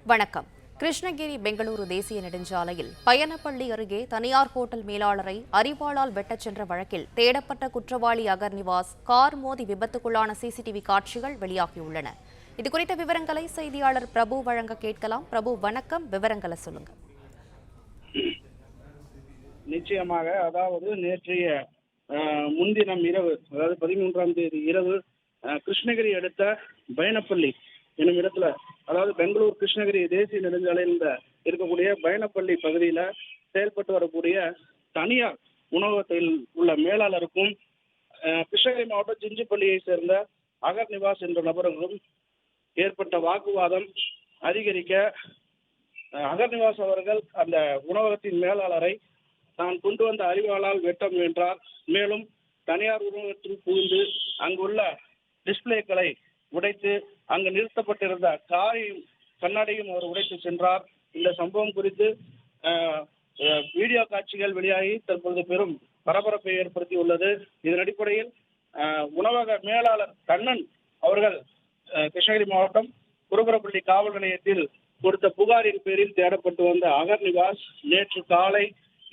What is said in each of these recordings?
வணக்கம். கிருஷ்ணகிரி பெங்களூரு தேசிய நெடுஞ்சாலையில் பயணப்பள்ளி அருகே தனியார் ஹோட்டல் மேலாளரை அரிவாளால் வெட்டச் சென்ற வழக்கில் தேடப்பட்ட குற்றவாளி அகர்நிவாஸ் கார் மோதி விபத்துக்குள்ளான சிசிடிவி காட்சிகள் வெளியாகியுள்ளன. இதுகுறித்த விவரங்களை செய்தியாளர் பிரபு வழங்க கேட்கலாம். பிரபு, வணக்கம். விவரங்களை சொல்லுங்க. நிச்சயமாக, அதாவது நேற்றைய முன்தினம் இரவு, அதாவது 13ஆம் தேதி இரவு கிருஷ்ணகிரி அடுத்த பயணப்பள்ளி என்னும் இடத்துல, அதாவது பெங்களூர் கிருஷ்ணகிரி தேசிய நெடுஞ்சாலையில் இருக்கக்கூடிய பயணப்பள்ளி பகுதியில செயல்பட்டு வரக்கூடிய தனியார் உணவகத்தில் உள்ள மேலாளருக்கும் கிருஷ்ணகிரி மாவட்டம் சிஞ்சிப்பள்ளியை சேர்ந்த அகர்நிவாஸ் என்ற நபர்களும் ஏற்பட்ட வாக்குவாதம் அதிகரிக்க அகர்நிவாஸ் அவர்கள் அந்த உணவகத்தின் மேலாளரை தான் கொண்டு வந்த அரிவாளால் வெட்ட முயன்றார். மேலும் தனியார் உணவகத்தில் புகுந்து அங்குள்ள டிஸ்பிளேக்களை உடைத்து அங்கு நிறுத்தப்பட்டிருந்த காரின் கண்ணாடியும் அவர் உடைத்து சென்றார். இந்த சம்பவம் குறித்து வீடியோ காட்சிகள் வெளியாகி தற்போது பெரும் பரபரப்பை ஏற்படுத்தியுள்ளது. இதன் அடிப்படையில் உணவக மேலாளர் கண்ணன் அவர்கள் கிருஷ்ணகிரி மாவட்டம் குருபரப்பள்ளி காவல் நிலையத்தில் கொடுத்த புகாரின் பேரில் தேடப்பட்டு வந்த அகர்நிவாஸ் நேற்று காலை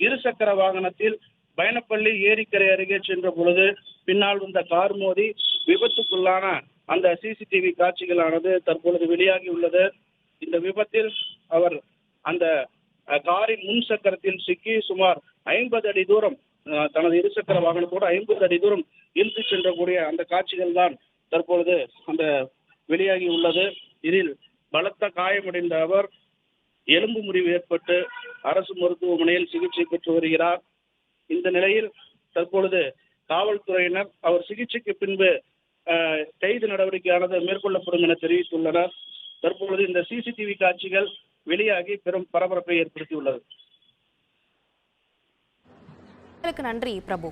இருசக்கர வாகனத்தில் பயணப்பள்ளி ஏரிக்கரை அருகே சென்ற பொழுது பின்னால் வந்த கார் மோதி விபத்துக்குள்ளான அந்த சிசிடிவி காட்சிகளானது தற்பொழுது வெளியாகி உள்ளது. இந்த விபத்தில் அவர் அந்த காரின் முன் சக்கரத்தில் சிக்கி சுமார் 50 அடி தூரம் தனது இருசக்கர வாகனத்தோடு 50 அடி தூரம் இழுத்து சென்றக்கூடிய அந்த காட்சிகள் தான் தற்பொழுது அந்த வெளியாகி உள்ளது. இதில் பலத்த காயமடைந்த அவர் எலும்பு முறிவு ஏற்பட்டு அரசு மருத்துவமனையில் சிகிச்சை பெற்று வருகிறார். இந்த நிலையில் தற்பொழுது காவல்துறையினர் அவர் சிகிச்சைக்கு பின்பு கைது நடவடிக்கையானது மேற்கொள்ளப்படும் என தெரிவித்துள்ளனர். தற்பொழுது இந்த சிசிடிவி காட்சிகள் வெளியாகி பெரும் பரபரப்பை ஏற்படுத்தியுள்ளது. நன்றி பிரபு.